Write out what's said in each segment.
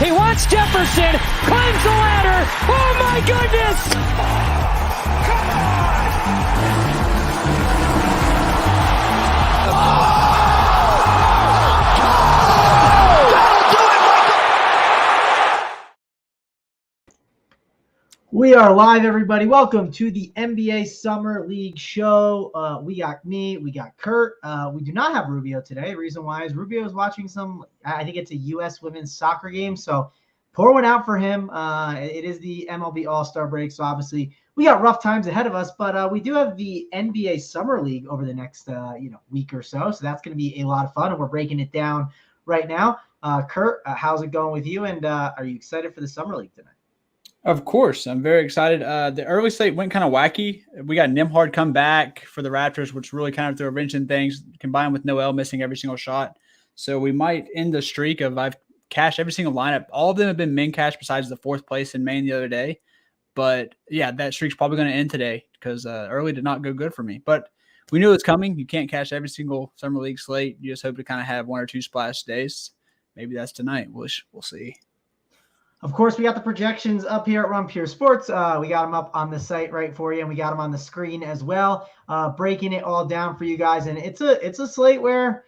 He wants Jefferson, climbs the ladder. Oh my goodness! Come We are live, everybody. Welcome to the NBA Summer League show. We got me, we got Kurt. We do not have Rubio today. Reason why is Rubio is watching I think it's a U.S. women's soccer game, so pour one out for him. It is the MLB All-Star break, so obviously we got rough times ahead of us, but we do have the NBA Summer League over the next week or so, so that's going to be a lot of fun, and we're breaking it down right now. Kurt, how's it going with you, and are you excited for the Summer League tonight? Of course, I'm very excited. The early slate went kind of wacky. We got Nembhard come back for the Raptors, which really kind of threw a wrench in things, combined with Noel missing every single shot. So we might end the streak of I've cashed every single lineup. All of them have been min cash besides the fourth place in Maine the other day. But, yeah, that streak's probably going to end today because early did not go good for me. But we knew it was coming. You can't cash every single Summer League slate. You just hope to kind of have one or two splash days. Maybe that's tonight. We'll see. Of course, we got the projections up here at Run Pure Sports. We got them up on the site right for you, and we got them on the screen as well, breaking it all down for you guys. And it's a slate where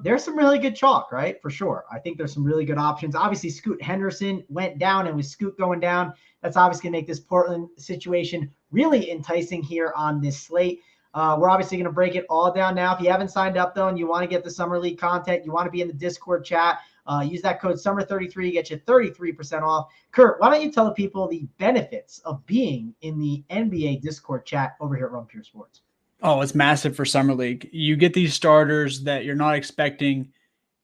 there's some really good chalk, right? For sure. I think there's some really good options. Obviously, Scoot Henderson went down, and with Scoot going down, that's obviously going to make this Portland situation really enticing here on this slate. We're obviously going to break it all down now. If you haven't signed up, though, and you want to get the Summer League content, you want to be in the Discord chat, use that code SUMMER33, get you 33% off. Kurt, why don't you tell the people the benefits of being in the NBA Discord chat over here at Run Pure Sports? Oh, it's massive for Summer League. You get these starters that you're not expecting,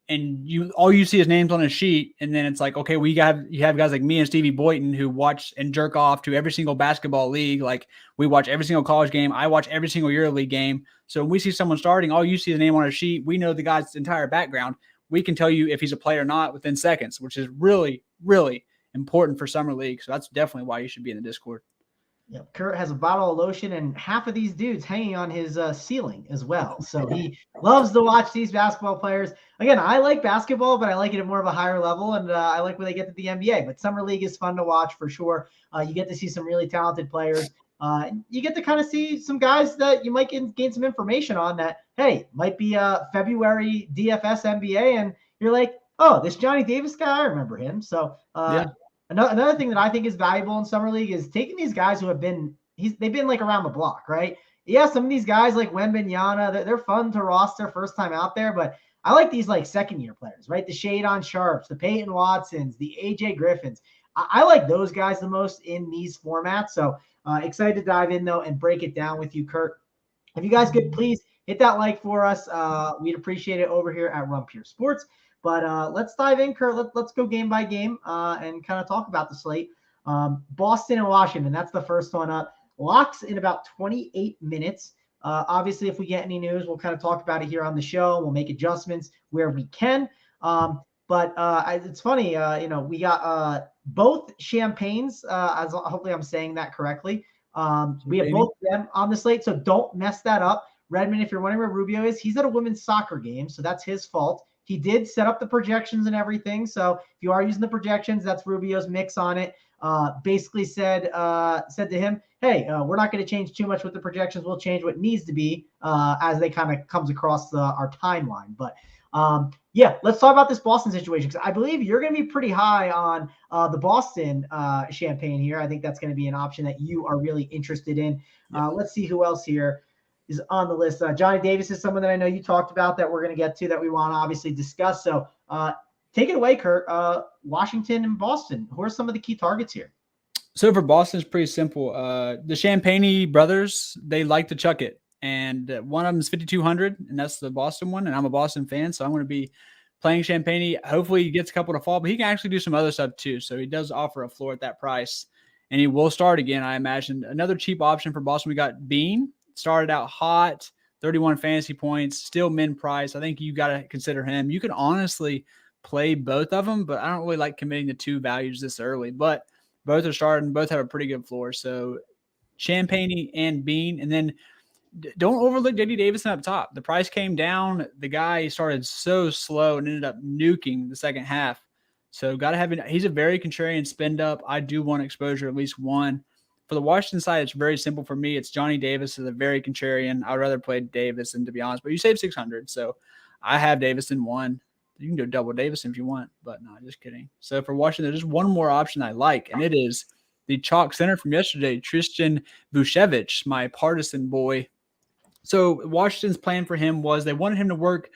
and all you see is names on a sheet, and then it's like, okay, you have guys like me and Stevie Boyton who watch and jerk off to every single basketball league. Like, we watch every single college game. I watch every single EuroLeague game. So when we see someone starting, all you see is a name on a sheet. We know the guy's entire background. We can tell you if he's a player or not within seconds, which is really, really important for Summer League. So that's definitely why you should be in the Discord. Yep. Kurt has a bottle of lotion and half of these dudes hanging on his ceiling as well. So he loves to watch these basketball players. Again, I like basketball, but I like it at more of a higher level, and I like when they get to the NBA. But Summer League is fun to watch for sure. You get to see some really talented players. You get to kind of see some guys that you might gain some information on that, hey, might be a February DFS NBA, and you're like, oh, this Johnny Davis guy, I remember him. So Another thing that I think is valuable in Summer League is taking these guys who they've been like around the block, right? Yeah, some of these guys like Wembanyama, they're fun to roster first time out there, but I like these like second year players, right? The Shadon Sharps, the Peyton Watsons, the AJ Griffins. I like those guys the most in these formats. So excited to dive in though and break it down with you, Kurt. If you guys could please hit that like for us, we'd appreciate it over here at Run Pure Sports. But let's dive in, Kurt. Let's go game by game and kind of talk about the slate. Boston and Washington, that's the first one up. Locks in about 28 minutes. Obviously, if we get any news, we'll kind of talk about it here on the show. We'll make adjustments where we can. But it's funny, we got both champagnes, as hopefully I'm saying that correctly. We have both of them on the slate, so don't mess that up. Redmond, if you're wondering where Rubio is, he's at a women's soccer game, so that's his fault. He did set up the projections and everything. So if you are using the projections, that's Rubio's mix on it. Basically said to him, hey, we're not going to change too much with the projections. We'll change what needs to be as they kind of comes across our timeline. But let's talk about this Boston situation, because I believe you're going to be pretty high on the Boston champagne here. I think that's going to be an option that you are really interested in. Let's see who else here is on the list. Johnny Davis is someone that I know you talked about that we're going to get to, that we want to obviously discuss. So take it away, Kurt. Washington and Boston, who are some of the key targets here? So for Boston, it's pretty simple. The Champagne brothers, they like to chuck it. And one of them is 5,200, and that's the Boston one. And I'm a Boston fan, so I'm going to be playing Champagne. Hopefully he gets a couple to fall, but he can actually do some other stuff too. So he does offer a floor at that price. And he will start again, I imagine. Another cheap option for Boston, we got Bean. Started out hot, 31 fantasy points, still min price. I think you got to consider him. You can honestly play both of them, but I don't really like committing to two values this early. But both are starting. Both have a pretty good floor. So Champagne and Bean. And then don't overlook J.D. Davison up top. The price came down. The guy started so slow and ended up nuking the second half. So got to have it. He's a very contrarian spend up. I do want exposure, at least one. For the Washington side, it's very simple for me. It's Johnny Davis is a very contrarian. I would rather play Davis, and to be honest, but you save 600. So I have Davis in one. You can do double Davis if you want, but no, just kidding. So for Washington, there's just one more option I like, and it is the chalk center from yesterday, Tristan Vucevic, my partisan boy. So Washington's plan for him was they wanted him to work.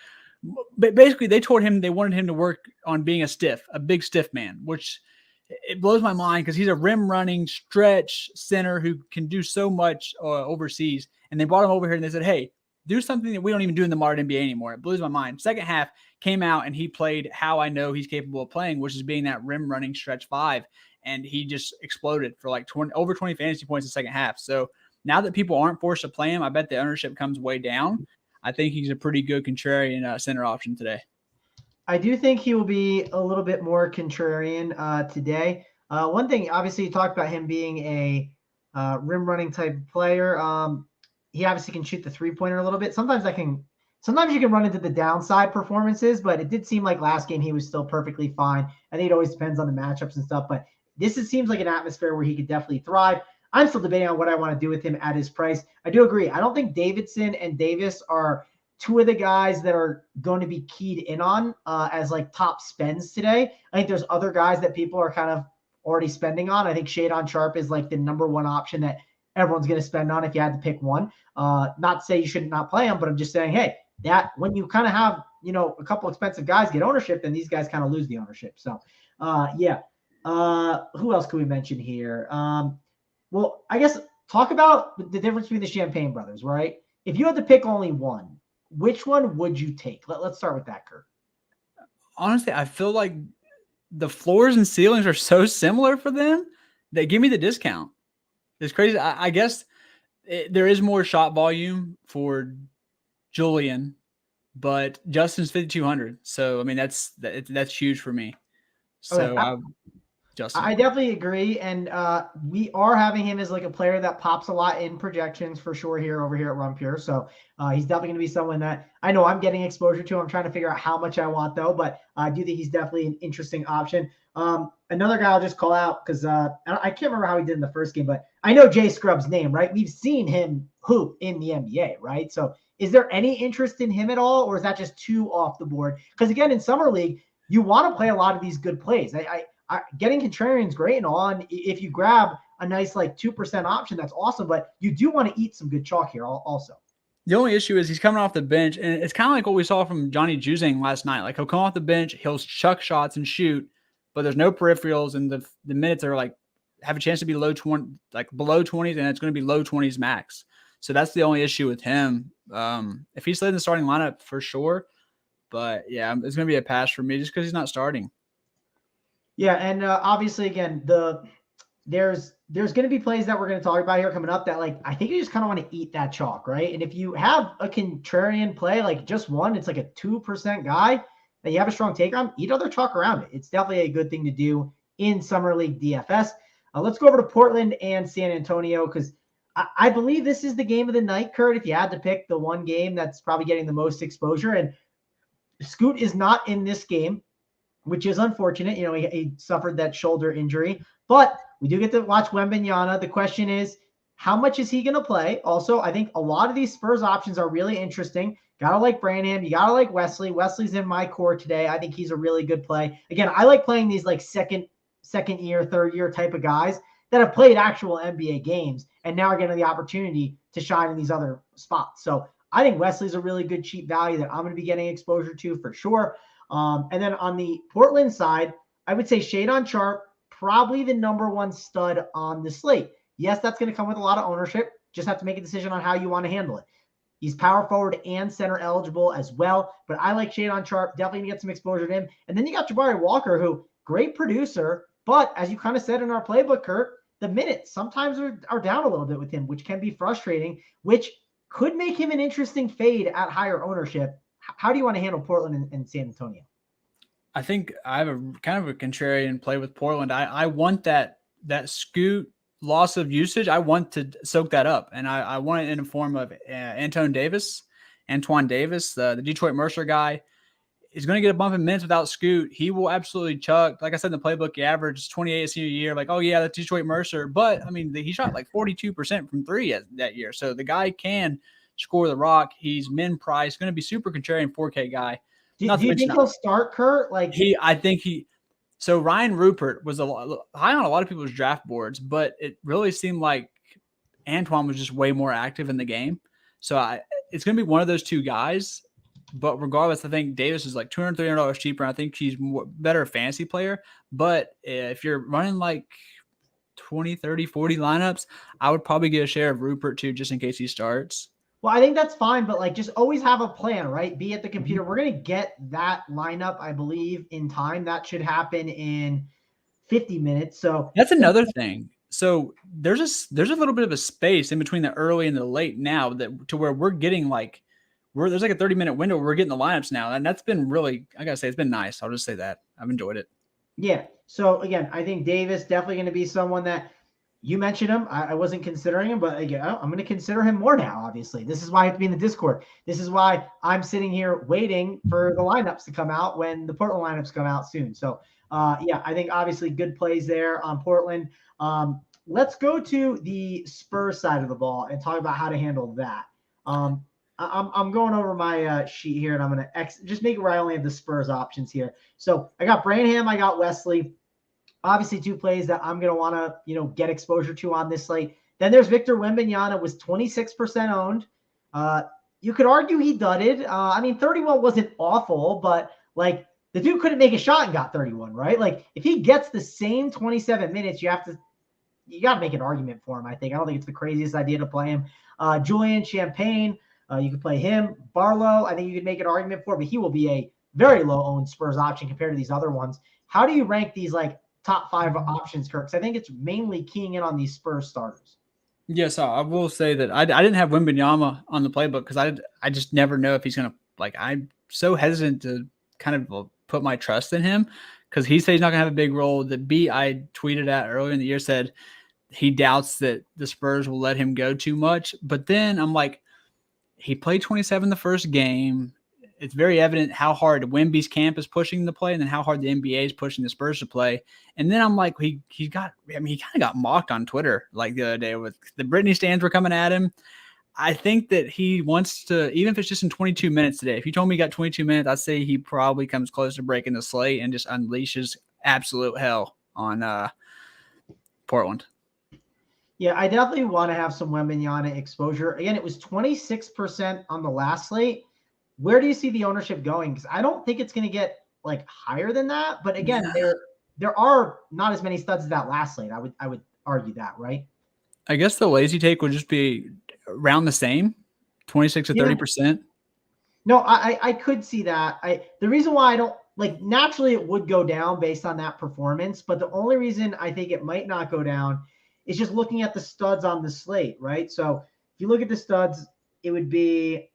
But basically, they told him they wanted him to work on being a big stiff man, which it blows my mind because he's a rim running stretch center who can do so much overseas. And they brought him over here and they said, hey, do something that we don't even do in the modern NBA anymore. It blows my mind. Second half came out and he played how I know he's capable of playing, which is being that rim running stretch five. And he just exploded for like over 20 fantasy points in the second half. So now that people aren't forced to play him, I bet the ownership comes way down. I think he's a pretty good contrarian center option today. I do think he will be a little bit more contrarian today. One thing, obviously, you talked about him being a rim running type player. He obviously can shoot the 3-pointer a little bit. Sometimes you can run into the downside performances, but it did seem like last game he was still perfectly fine. I think it always depends on the matchups and stuff, but seems like an atmosphere where he could definitely thrive. I'm still debating on what I want to do with him at his price. I do agree. I don't think Davidson and Davis are two of the guys that are going to be keyed in on as like top spends today. I think there's other guys that people are kind of already spending on. I think Shadon Sharp is like the number one option that everyone's going to spend on if you had to pick one. Not to say you should not play him, but I'm just saying, hey, that when you kind of have, a couple expensive guys get ownership, then these guys kind of lose the ownership. So, yeah. Who else can we mention here? Well, I guess talk about the difference between the Champagne brothers, right? If you had to pick only one, which one would you take? Let's start with that, Kurt. Honestly, I feel like the floors and ceilings are so similar for them that give me the discount. It's crazy. I guess there is more shot volume for Julian, but Justin's 5,200. So, I mean, that's huge for me. So, okay. Justin. I definitely agree, and we are having him as like a player that pops a lot in projections for sure over here at Run Pure. So he's definitely going to be someone that I know I'm getting exposure to. I'm trying to figure out how much I want though, but I do think he's definitely an interesting option. Another guy I'll just call out because I can't remember how he did in the first game, but I know Jay Scrubb's name, right? We've seen him hoop in the NBA, right? So is there any interest in him at all, or is that just too off the board? Because again, in Summer League, you want to play a lot of these good plays. Getting contrarian is great and all. And if you grab a nice like 2% option, that's awesome. But you do want to eat some good chalk here also. The only issue is he's coming off the bench, and it's kind of like what we saw from Johnny Juzang last night. Like he'll come off the bench, he'll chuck shots and shoot, but there's no peripherals, and the minutes are like have a chance to be low 20, like below 20s, and it's going to be low 20s max. So that's the only issue with him. If he's in the starting lineup for sure, but yeah, it's going to be a pass for me just because he's not starting. Yeah, and obviously, again, there's going to be plays that we're going to talk about here coming up that, like, I think you just kind of want to eat that chalk, right? And if you have a contrarian play, like just one, it's like a 2% guy that you have a strong take on, eat other chalk around it. It's definitely a good thing to do in Summer League DFS. Let's go over to Portland and San Antonio because I believe this is the game of the night, Kurt, if you had to pick the one game that's probably getting the most exposure. And Scoot is not in this game, which is unfortunate. He suffered that shoulder injury, but we do get to watch Wembanyama. The question is, how much is he going to play? Also, I think a lot of these Spurs options are really interesting. Got to like Branham. You got to like Wesley. Wesley's in my core today. I think he's a really good play. Again, I like playing these like second year, third year type of guys that have played actual NBA games and now are getting the opportunity to shine in these other spots. So I think Wesley's a really good cheap value that I'm going to be getting exposure to for sure. And then on the Portland side, I would say Shadon Sharp, probably the number one stud on the slate. Yes, that's going to come with a lot of ownership. Just have to make a decision on how you want to handle it. He's power forward and center eligible as well. But I like Shadon Sharp, definitely going to get some exposure to him. And then you got Jabari Walker, who great producer, but as you kind of said in our playbook, Kurt, the minutes sometimes are down a little bit with him, which can be frustrating, which could make him an interesting fade at higher ownership. How do you want to handle Portland and San Antonio? I think I have a kind of a contrarian play with Portland. I want that Scoot loss of usage. I want to soak that up, and I want it in the form of Antoine Davis, the Detroit Mercer guy. is going to get a bump in minutes without Scoot. He will absolutely chuck. Like I said in the playbook, he averaged 28 a senior year. Like, oh, yeah, that's Detroit Mercer. But, I mean, he shot like 42% from three that year. So the guy can score the rock. He's min price, going to be super contrarian 4K guy. Do you think he'll start, Kurt? So Ryan Rupert was high on a lot of people's draft boards, but it really seemed like Antoine was just way more active in the game. So it's going to be one of those two guys. But regardless, I think Davis is like $200, $300 cheaper. I think he's better fantasy player. But if you're running like 20, 30, 40 lineups, I would probably get a share of Rupert too, just in case he starts. Well, I think that's fine, but like just always have a plan, right? Be at the computer. We're going to get that lineup, I believe, in time. That should happen in 50 minutes. So that's another thing. So there's a little bit of a space in between the early and the late now that to where we're getting like there's like a 30-minute window where we're getting the lineups now. And that's been really, I got to say, it's been nice. I'll just say that. I've enjoyed it. Yeah. So again, I think Davis definitely going to be someone that you mentioned him. I wasn't considering him, but again, I'm going to consider him more now, obviously. This is why I have to be in the Discord. This is why I'm sitting here waiting for the lineups to come out when the Portland lineups come out soon. So yeah, I think obviously good plays there on Portland. Let's go to the Spurs side of the ball and talk about how to handle that. I'm going over my sheet here, and I'm going to just make it where I only have the Spurs options here. So I got Branham, I got Wesley. Obviously, two plays that I'm going to want to, get exposure to on this slate. Then there's Victor Wembanyama, was 26% owned. You could argue he dudded. 31 wasn't awful, but like the dude couldn't make a shot and got 31, right? Like if he gets the same 27 minutes, you got to make an argument for him. I think. I don't think it's the craziest idea to play him. Julian Champagne, you could play him. Barlow, I think you could make an argument for, but he will be a very low owned Spurs option compared to these other ones. How do you rank these like top five options, Kirk? Because I think it's mainly keying in on these Spurs starters. Yes, I will say that I didn't have Wembanyama on the playbook because I just never know if he's going to I'm so hesitant to kind of put my trust in him because he said he's not going to have a big role. The beat I tweeted at earlier in the year said he doubts that the Spurs will let him go too much. But then I'm like, he played 27 the first game. It's very evident how hard Wemby's camp is pushing to play and then how hard the NBA is pushing the Spurs to play. And then I'm like, he kind of got mocked on Twitter like the other day with the Britney stands were coming at him. I think that he wants to, even if it's just in 22 minutes today, if you told me he got 22 minutes, I'd say he probably comes close to breaking the slate and just unleashes absolute hell on Portland. Yeah, I definitely want to have some Wembanyama exposure. Again, it was 26% on the last slate. Where do you see the ownership going? Because I don't think it's going to get like higher than that. But again, there are not as many studs as that last slate. I would argue that, right? I guess the lazy take would just be around the same, 26 to 30%. No, I could see that. The reason why I don't like naturally it would go down based on that performance, but the only reason I think it might not go down is just looking at the studs on the slate, right? So if you look at the studs, it would be,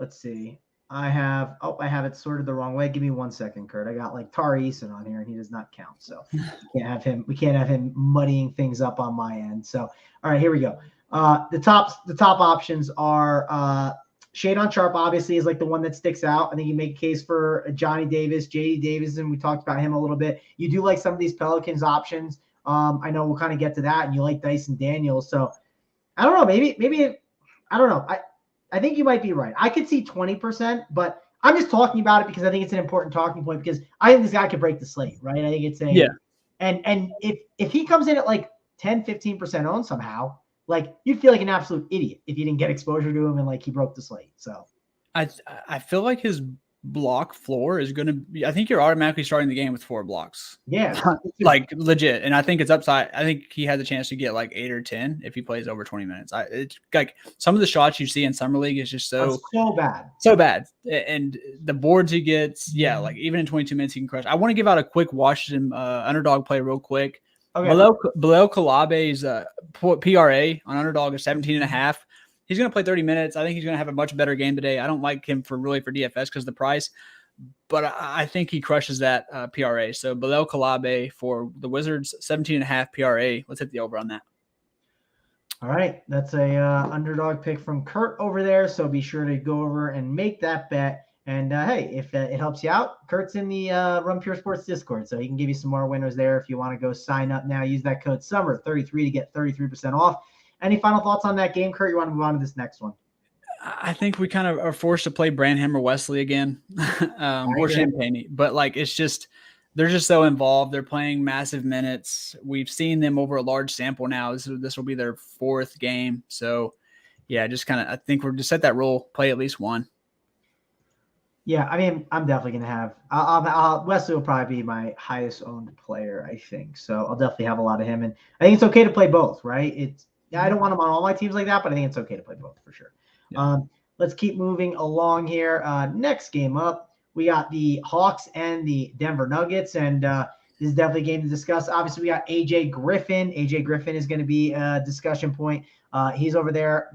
let's see. I have it sorted the wrong way. Give me 1 second, Kurt. I got like Tari Eason on here and he does not count. So we can't have him muddying things up on my end. So, all right, here we go. The top options are Shadon Sharp obviously is like the one that sticks out. I think you make a case for Johnny Davis, JD Davis, and we talked about him a little bit. You do like some of these Pelicans options. I know we'll kind of get to that, and you like Dyson Daniels. So I don't know, maybe I don't know. I think you might be right. I could see 20%, but I'm just talking about it because I think it's an important talking point because I think this guy could break the slate, right? I think it's and if he comes in at like 10, 15% owned somehow, like you'd feel like an absolute idiot if you didn't get exposure to him and like he broke the slate. So I feel like his block floor is going to be, I think you're automatically starting the game with 4 blocks. Yeah. Like legit. And I think it's upside. I think he has a chance to get like 8 or 10 if he plays over 20 minutes. It's like some of the shots you see in summer league is just so bad. And the boards he gets, like even in 22 minutes, he can crush. I want to give out a quick Washington underdog play real quick. Okay. Below Kalabe's PRA on underdog is 17.5. He's going to play 30 minutes. I think he's going to have a much better game today. I don't like him for DFS because of the price, but I think he crushes that PRA. So below Kalabe for the Wizards, 17.5 PRA. Let's hit the over on that. All right. That's a underdog pick from Kurt over there. So be sure to go over and make that bet. And hey, if it helps you out, Kurt's in the Run Pure Sports Discord, so he can give you some more winners there. If you want to go sign up now, use that code SUMMER33 to get 33% off. Any final thoughts on that game, Kurt? You want to move on to this next one? I think we kind of are forced to play Branham or Wesley again, or Champagne. But like, it's just they're just so involved. They're playing massive minutes. We've seen them over a large sample now. This will be their 4th game. So yeah, just kind of I think we're just set that rule. Play at least one. Yeah, I mean, I'm definitely going to have Wesley will probably be my highest owned player, I think. So I'll definitely have a lot of him. And I think it's okay to play both, right? I don't want him on all my teams like that, but I think it's okay to play both for sure. Yeah. Let's keep moving along here. Next game up, we got the Hawks and the Denver Nuggets. And this is definitely a game to discuss. Obviously, we got AJ Griffin. AJ Griffin is going to be a discussion point. He's over there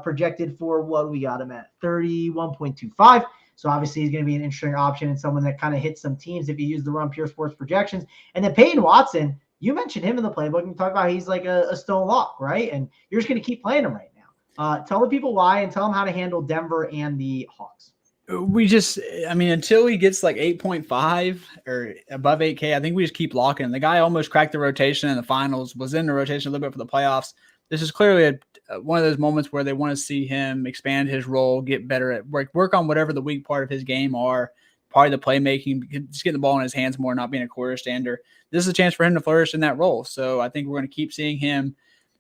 projected for what we got him at 31.25. So obviously he's going to be an interesting option and someone that kind of hits some teams if you use the Run Pure Sports projections. And then Peyton Watson, you mentioned him in the playbook and talk about he's like a stone lock, right? And you're just going to keep playing him right now. Tell the people why and tell them how to handle Denver and the Hawks. Until he gets like 8.5 or above 8K, I think we just keep locking him. The guy almost cracked the rotation in the finals, was in the rotation a little bit for the playoffs. This is clearly one of those moments where they want to see him expand his role, get better at work on whatever the weak part of his game are, probably the playmaking, just getting the ball in his hands more, not being a quarter stander. This is a chance for him to flourish in that role. So I think we're going to keep seeing him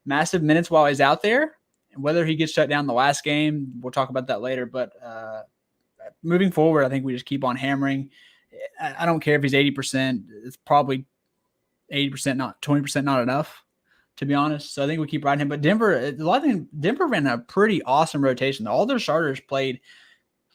massive minutes while he's out there. And whether he gets shut down the last game, we'll talk about that later. But moving forward, I think we just keep on hammering. I don't care if he's 80%. It's probably 80%, not 20%, not enough, to be honest. So I think we keep riding him. But Denver ran a pretty awesome rotation. All their starters played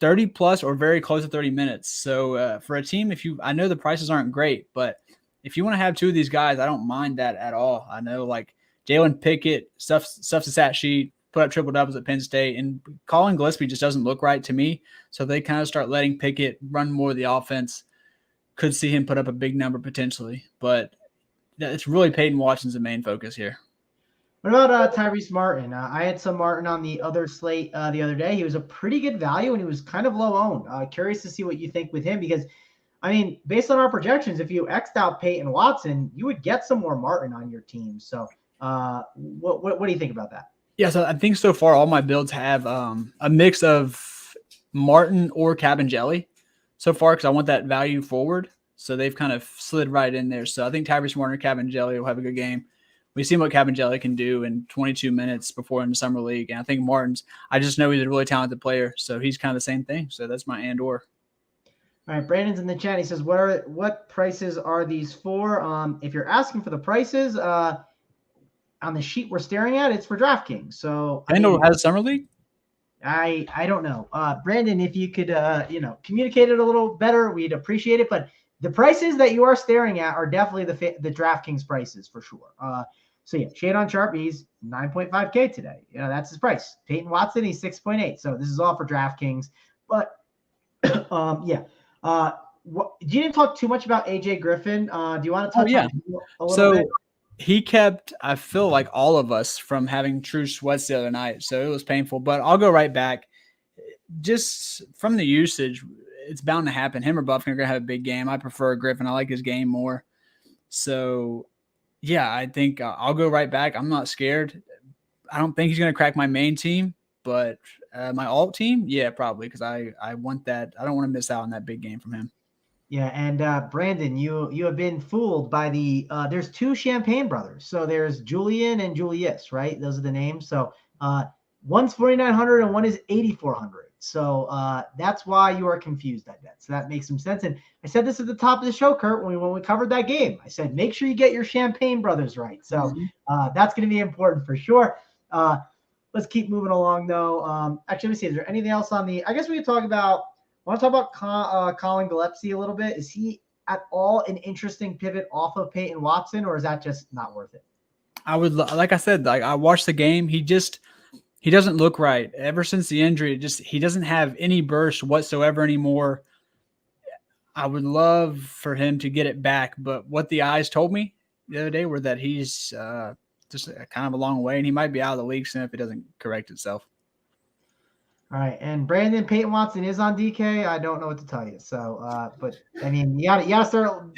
30 plus or very close to 30 minutes. So for a team, I know the prices aren't great, but if you want to have 2 of these guys, I don't mind that at all. I know like Jalen Pickett stuffs the stat sheet, put up triple doubles at Penn State, and Colin Gillespie just doesn't look right to me. So they kind of start letting Pickett run more of the offense. Could see him put up a big number potentially, but it's really Peyton Watson's the main focus here. What about Tyrese Martin? I had some Martin on the other slate the other day. He was a pretty good value and he was kind of low owned. Curious to see what you think with him because, I mean, based on our projections, if you X'd out Peyton Watson, you would get some more Martin on your team. So what do you think about that? Yeah, so I think so far all my builds have a mix of Martin or Cabangeli so far because I want that value forward. So they've kind of slid right in there. So I think Tyrese Martin or Cabangeli will have a good game. We've seen what Cabangeli can do in 22 minutes before in the summer league. And I think I just know he's a really talented player. So he's kind of the same thing. So that's my and/or. All right, Brandon's in the chat. He says, what prices are these for? If you're asking for the prices on the sheet we're staring at, it's for DraftKings. So FanDuel has a summer league? I don't know. Brandon, if you could communicate it a little better, we'd appreciate it. But the prices that you are staring at are definitely the DraftKings prices for sure. So yeah, Shade on Sharp, he's 9.5K today. That's his price. Peyton Watson, he's 6.8. So this is all for DraftKings. But yeah. You didn't talk too much about AJ Griffin. Do you want to touch on a little bit? He kept, I feel like, all of us from having true sweats the other night. So it was painful. But I'll go right back. Just from the usage, it's bound to happen. Him or Buffkin are going to have a big game. I prefer Griffin. I like his game more. So, yeah, I think I'll go right back. I'm not scared. I don't think he's going to crack my main team, but my alt team, yeah, probably, because I want that. I don't want to miss out on that big game from him. Yeah, and Brandon, you have been fooled by there's 2 Champagne brothers. So there's Julian and Julius, right? Those are the names. So one's 4,900 and one is 8,400. So that's why you are confused, I bet. So that makes some sense. And I said this at the top of the show, Kurt, when we covered that game. I said, make sure you get your Champagne brothers right. So that's going to be important for sure. Let's keep moving along, though. Actually, let me see. Is there anything else on I guess we could talk about – I want to talk about Colin Gillespie a little bit. Is he at all an interesting pivot off of Peyton Watson, or is that just not worth it? I would – like I said, I watched the game. He doesn't look right. Ever since the injury, he doesn't have any burst whatsoever anymore. I would love for him to get it back, but what the eyes told me the other day were that he's just kind of a long way, and he might be out of the league soon if it doesn't correct itself. All right, and Brandon Peyton Watson is on DK. I don't know what to tell you. So, but I mean, you gotta start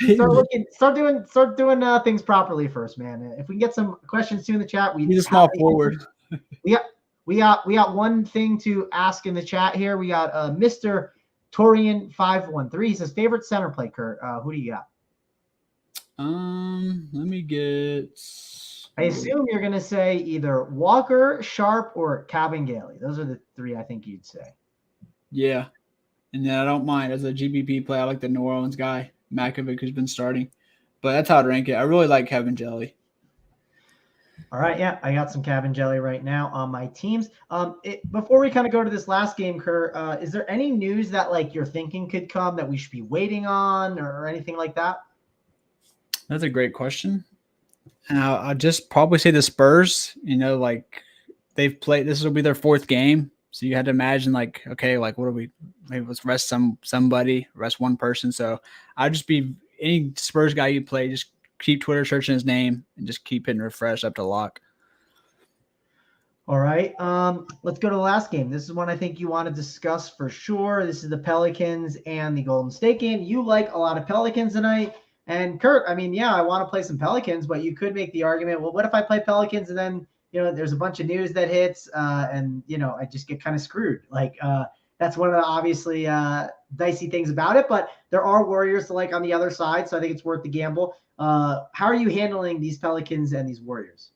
doing things properly first, man. If we can get some questions too in the chat, He's a small forward. We got one thing to ask in the chat here. We got Mr. Torian513. He says favorite center play, Kurt. Who do you got? Let me get. I assume you're gonna say either Walker, Sharp, or Cabangeli. Those are the three I think you'd say. Yeah, and then I don't mind as a GBP play. I like the New Orleans guy, Makovic, who's been starting, but that's how I'd rank it. I really like Cabangeli. All right, yeah, I got some Cabangeli right now on my teams. Before we kind of go to this last game, Kurt, is there any news that like you're thinking could come that we should be waiting on or anything like that? That's a great question. And I'll just probably say the Spurs, like they've played, this will be their fourth game. So you had to imagine like, okay, like what are we, maybe let's rest somebody, rest one person. So I'd just be any Spurs guy you play, just keep Twitter searching his name and just keep hitting refresh up to lock. All right. Let's go to the last game. This is one I think you want to discuss for sure. This is the Pelicans and the Golden State game. You like a lot of Pelicans tonight. And Kurt, I mean, yeah, I want to play some Pelicans, but you could make the argument, well, what if I play Pelicans and then, there's a bunch of news that hits and, I just get kind of screwed. Like that's one of the obviously dicey things about it, but there are Warriors to like on the other side. So I think it's worth the gamble. How are you handling these Pelicans and these Warriors?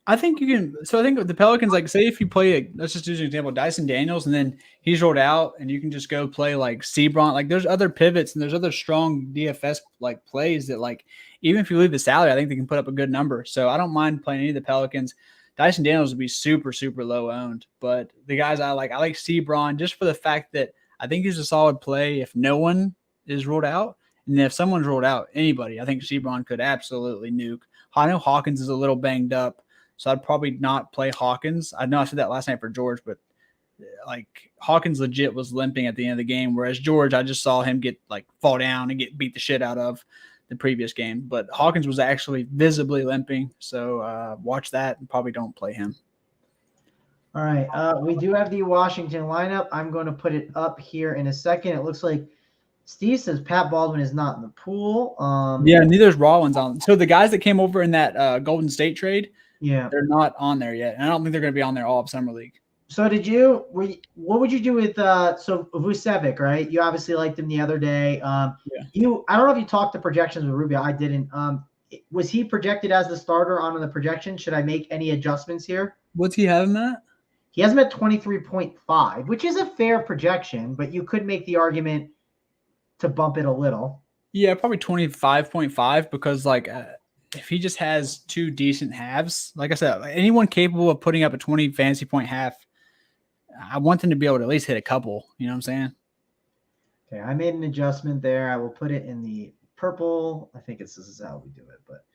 I think you can. So I think with the Pelicans, like say if you play, let's just use an example, Dyson Daniels, and then he's rolled out, and you can just go play like Sebron. Like there's other pivots and there's other strong DFS like plays that like even if you leave the salary, I think they can put up a good number. So I don't mind playing any of the Pelicans. Dyson Daniels would be super low owned, but the guys I like Sebron just for the fact that I think he's a solid play if no one is rolled out, and if someone's rolled out, anybody, I think Sebron could absolutely nuke. I know Hawkins is a little banged up. So I'd probably not play Hawkins. I know I said that last night for George, but like Hawkins legit was limping at the end of the game, whereas George, I just saw him get like fall down and get beat the shit out of the previous game. But Hawkins was actually visibly limping, so watch that and probably don't play him. All right, we do have the Washington lineup. I'm going to put it up here in a second. It looks like Steve says Pat Baldwin is not in the pool. Yeah, neither is Rollins on. So the guys that came over in that Golden State trade, yeah, they're not on there yet. And I don't think they're going to be on there all of Summer League. So what would you do with Vucevic, right? You obviously liked him the other day. I don't know if you talked to projections with Rubio. I didn't. Was he projected as the starter on the projection? Should I make any adjustments here? What's he have him at? He has him at 23.5, which is a fair projection, but you could make the argument to bump it a little. Yeah, probably 25.5 because like if he just has two decent halves, like I said, anyone capable of putting up a 20 fantasy point half, I want them to be able to at least hit a couple. You know what I'm saying? Okay, I made an adjustment there. I will put it in the purple. I think this is how we do it, but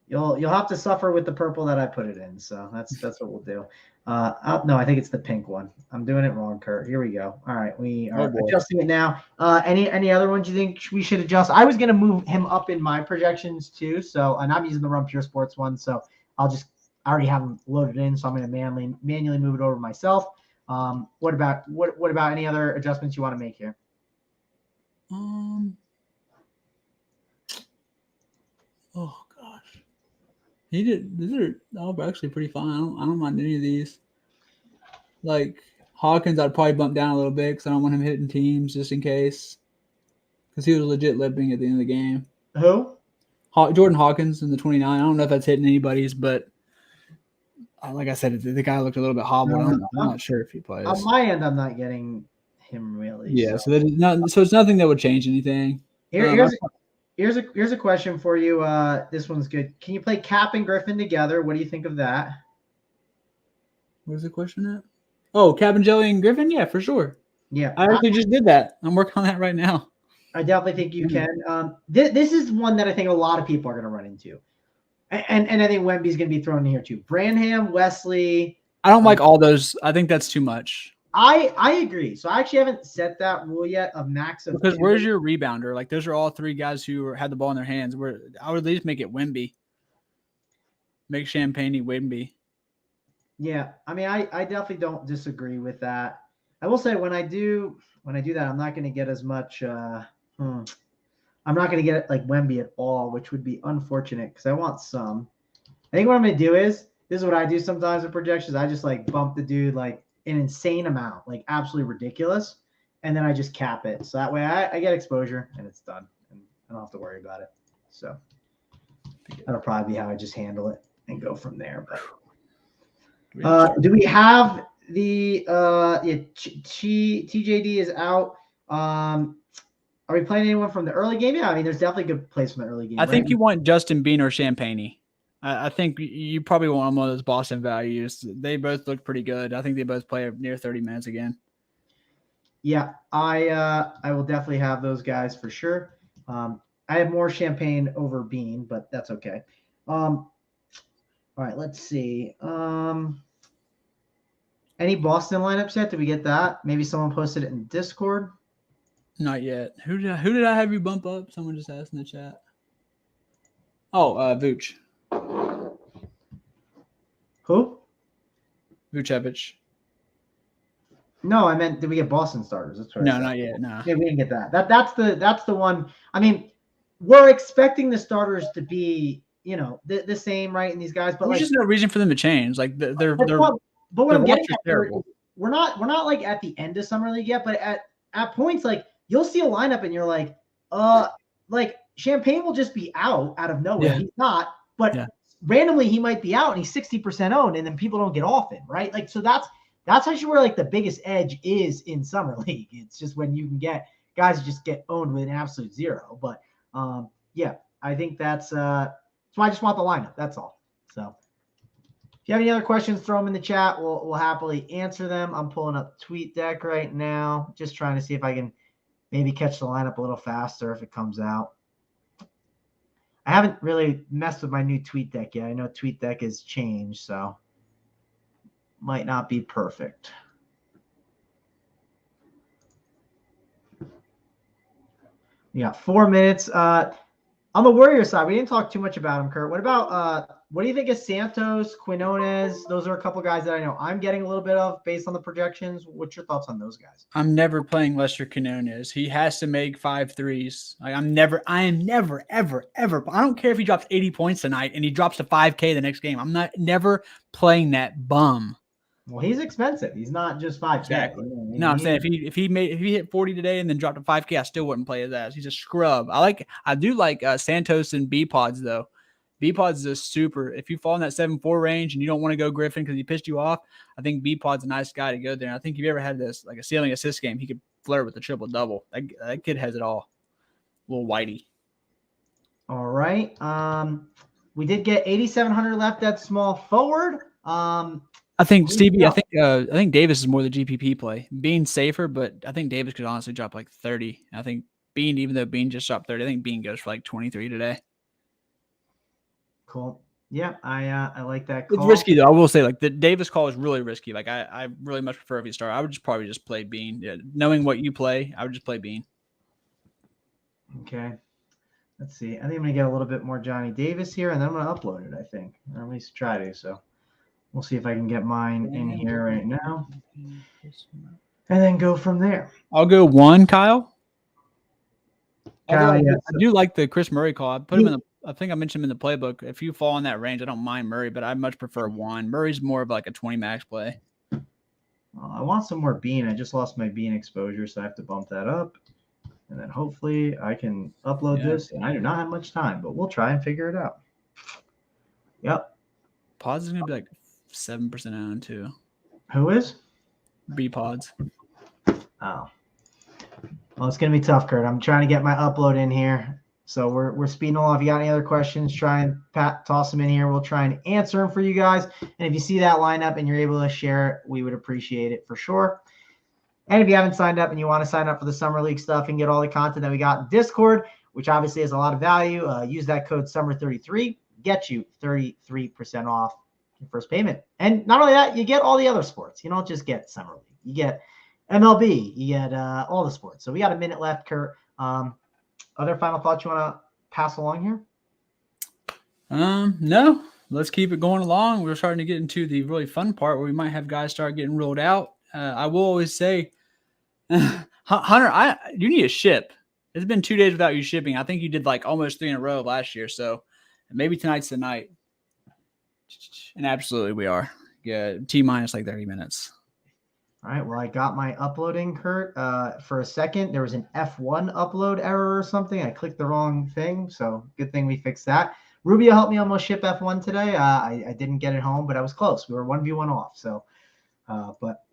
you'll have to suffer with the purple that I put it in. So that's what we'll do. No, I think it's the pink one. I'm doing it wrong, Kurt. Here we go. All right, we are adjusting it now. Any other ones you think we should adjust? I was going to move him up in my projections too. So, and I'm using the Run Pure Sports one. So I already have them loaded in. So I'm going to manually move it over myself. What about any other adjustments you want to make here? Oh gosh, these are all actually pretty fine. I don't mind any of these. Like Hawkins, I'd probably bump down a little bit because I don't want him hitting teams just in case. Because he was legit limping at the end of the game. Who? Jordan Hawkins in the 29. I don't know if that's hitting anybody's, but like I said, the guy looked a little bit hobbled. I'm not sure if he plays. On my end, I'm not getting him really. Yeah, so it's nothing that would change anything. Here's a question for you. This one's good. Can you play Cap and Griffin together? What do you think of that? Where's the question at? Oh, Cabangeli and Griffin? Yeah, for sure. Yeah. I actually just did that. I'm working on that right now. I definitely think you can. This is one that I think a lot of people are going to run into. And I think Wemby's going to be thrown in here too. Branham, Wesley. I don't like all those. I think that's too much. I agree. So I actually haven't set that rule yet of max of because 2. Where's your rebounder? Like those are all three guys who had the ball in their hands. Where I would at least make it Wemby. Make Champagne Wemby. Yeah, I mean, I definitely don't disagree with that. I will say when I do that, I'm not going to get as much. I'm not going to get like Wemby at all, which would be unfortunate because I want some. I think what I'm going to do is this is what I do sometimes with projections. I just like bump the dude like an insane amount, like absolutely ridiculous, and then I just cap it. So that way I get exposure and it's done, and I don't have to worry about it. So that'll probably be how I just handle it and go from there. But do we have the TJD is out? Are we playing anyone from the early game? Yeah, I mean, there's definitely good plays from the early game. I think you want Justin Bean or Champagne. I think you probably want one of those Boston values. They both look pretty good. I think they both play near 30 minutes again. Yeah, I will definitely have those guys for sure. I have more Champagne over Bean, but that's okay. All right, let's see. Any Boston lineups yet? Did we get that? Maybe someone posted it in Discord. Not yet. Who did I have you bump up? Someone just asked in the chat. Oh, Vooch. Who? Vucevic. No, I meant did we get Boston starters? That's what I said. Not yet. No. Yeah, we didn't get that. That's the one. I mean, we're expecting the starters to be, the same, right? In these guys, but there's just no reason for them to change. Like they're but what I'm getting at, terrible. We're not like at the end of summer league yet, but at points like you'll see a lineup and you're like Champagne will just be out of nowhere. Yeah. He's not, but randomly he might be out and he's 60% owned, and then people don't get off him, right? Like, so that's actually where like the biggest edge is in summer league. It's just when you can get guys just get owned with an absolute zero. But yeah, I think that's why I just want the lineup. That's all. So if you have any other questions, throw them in the chat. We'll happily answer them. I'm pulling up TweetDeck right now, just trying to see if I can maybe catch the lineup a little faster if it comes out. I haven't really messed with my new TweetDeck yet. I know TweetDeck has changed, so might not be perfect. We got 4 minutes. On the Warriors side, we didn't talk too much about him, Kurt. What about what do you think of Santos, Quinones? Those are a couple guys that I know I'm getting a little bit of based on the projections. What's your thoughts on those guys? I'm never playing Lester Quinones. He has to make 5 threes. I am never, ever. I don't care if he drops 80 points tonight and he drops to 5K the next game. I'm never playing that bum. Well, he's expensive. He's not just 5K. Exactly. I'm saying if he hit 40 today and then dropped to 5K, I still wouldn't play his ass. He's a scrub. I do like Santos and B pods though. B pods is a super. If you fall in that 7-4 range and you don't want to go Griffin because he pissed you off, I think B pod's a nice guy to go there. And I think if you ever had this like a ceiling assist game, he could flirt with the triple double. That kid has it all. Little Whitey. All right. We did get 8,700 left at small forward. I think Stevie. I think Davis is more the GPP play. Bean safer, but I think Davis could honestly drop like 30. I think Bean, even though Bean just dropped 30, I think Bean goes for like 23 today. Cool. Yeah, I like that call. It's risky though. I will say, like the Davis call is really risky. Like I really much prefer if you start. I would probably just play Bean. Yeah, knowing what you play, I would just play Bean. Okay. Let's see. I think I'm gonna get a little bit more Johnny Davis here, and then I'm gonna upload it. I think, or at least try to. So. We'll see if I can get mine in here right now. And then go from there. I'll go 1, Kyle. Yeah. I do like the Chris Murray call. I put him I think I mentioned him in the playbook. If you fall in that range, I don't mind Murray, but I much prefer 1. Murray's more of like a 20 max play. I want some more Bean. I just lost my Bean exposure, so I have to bump that up. And then hopefully I can upload this. And I do not have much time, but we'll try and figure it out. Yep. Pods is going to be like 7% owned too. Who is? B pods. Oh. Well, it's gonna be tough, Kurt. I'm trying to get my upload in here. So we're speeding along. If you got any other questions, try and toss them in here. We'll try and answer them for you guys. And if you see that lineup and you're able to share it, we would appreciate it for sure. And if you haven't signed up and you want to sign up for the Summer League stuff and get all the content that we got in Discord, which obviously has a lot of value, use that code SUMMER33, get you 33% off your first payment. And not only that, you get all the other sports. You don't just get Summer League. You get MLB. You get all the sports. So we got a minute left, Kurt. Other final thoughts you want to pass along here? No. let's keep it going along. We're starting to get into the really fun part where we might have guys start getting rolled out. I will always say, Hunter, you need a ship. It's been 2 days without you shipping. I think you did like almost 3 in a row last year. So maybe tonight's the night. And absolutely we are. Yeah, T-minus like 30 minutes. All right. Well, I got my uploading, Kurt. For a second, there was an F1 upload error or something. I clicked the wrong thing. So good thing we fixed that. Rubio helped me almost ship F1 today. I didn't get it home, but I was close. We were 1v1 off. So, but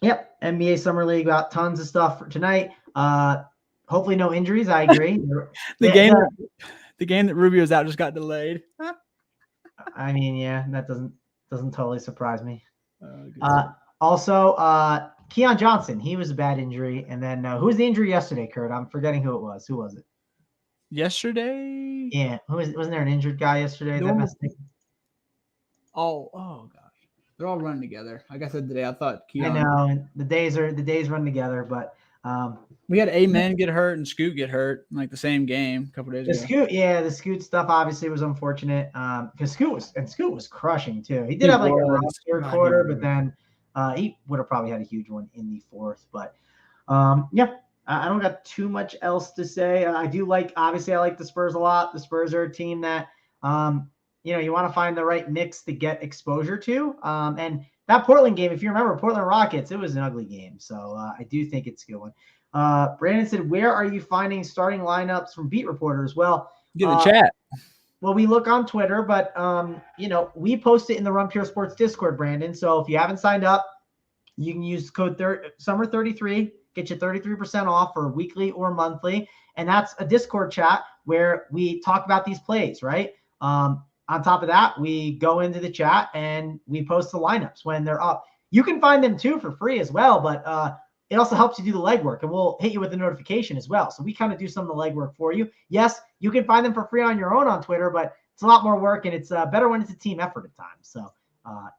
yep, NBA Summer League got tons of stuff for tonight. Hopefully no injuries. I agree. The game that Rubio's out just got delayed. I mean, yeah, that doesn't totally surprise me. Also, Keon Johnson, he was a bad injury. And then who was the injury yesterday, Kurt? I'm forgetting who it was. Who was it? Yesterday? Yeah. Wasn't there an injured guy yesterday? Oh gosh. They're all running together. Like I said today, I thought Keon. I know, and the days run together, but we had Amen get hurt and Scoot get hurt in like the same game a couple days ago. The Scoot stuff obviously was unfortunate. Because Scoot was crushing too. He did have like a rough third quarter, but then he would have probably had a huge one in the fourth. But yeah, I don't got too much else to say. I like the Spurs a lot. The Spurs are a team that you want to find the right mix to get exposure to. And that Portland game, if you remember, Portland Rockets, it was an ugly game. So I do think it's a good one. Brandon said, where are you finding starting lineups from beat reporters? Well, get in the chat. Well, we look on Twitter, but we post it in the Run Pure Sports Discord, Brandon. So if you haven't signed up, you can use code Summer33, get you 33% off for weekly or monthly. And that's a Discord chat where we talk about these plays, right? On top of that, we go into the chat and we post the lineups when they're up. You can find them too for free as well, but it also helps you do the legwork, and we'll hit you with a notification as well. So we kind of do some of the legwork for you. Yes, you can find them for free on your own on Twitter, but it's a lot more work, and it's better when it's a team effort at times. So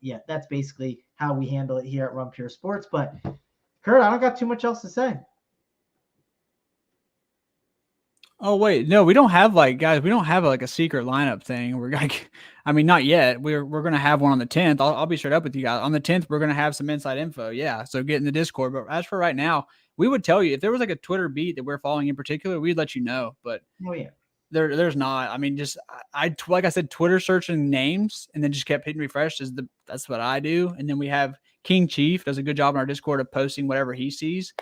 yeah, that's basically how we handle it here at Run Pure Sports. But Kurt, I don't got too much else to say. Oh wait, no, we don't have like a secret lineup thing. We're like, I mean, not yet. We're gonna have one on the 10th. I'll be straight up with you guys. On the 10th, we're gonna have some inside info. Yeah, so get in the Discord. But as for right now, we would tell you if there was like a Twitter beat that we're following in particular, we'd let you know. But yeah, there's not. I mean, just like I said, Twitter searching names and then just kept hitting refresh that's what I do. And then we have King Chief does a good job in our Discord of posting whatever he sees.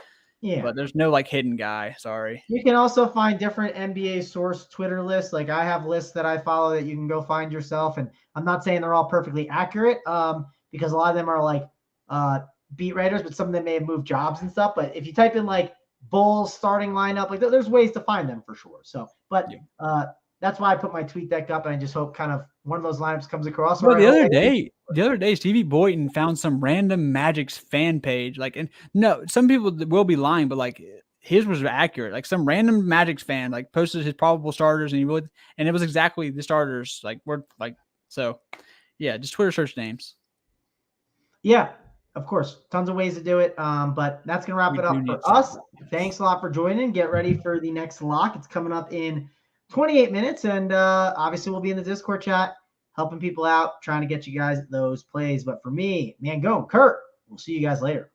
Yeah, but there's no like hidden guy. Sorry. You can also find different NBA source Twitter lists. Like I have lists that I follow that you can go find yourself. And I'm not saying they're all perfectly accurate because a lot of them are like beat writers, but some of them may have moved jobs and stuff. But if you type in like Bulls starting lineup, like there's ways to find them for sure. So, but that's why I put my tweet deck up, and I just hope kind of one of those lineups comes across. Well, the other day, Stevie Boynton found some random Magic's fan page. Like, and no, some people will be lying, but like his was accurate. Like some random Magic's fan like posted his probable starters, and it was exactly the starters. So, yeah, just Twitter search names. Yeah, of course, tons of ways to do it. But that's gonna wrap it up for us. Thanks a lot for joining. Get ready for the next lock. It's coming up in 28 minutes, and obviously we'll be in the Discord chat helping people out, trying to get you guys those plays. But for me, Mangone, Kurt, we'll see you guys later.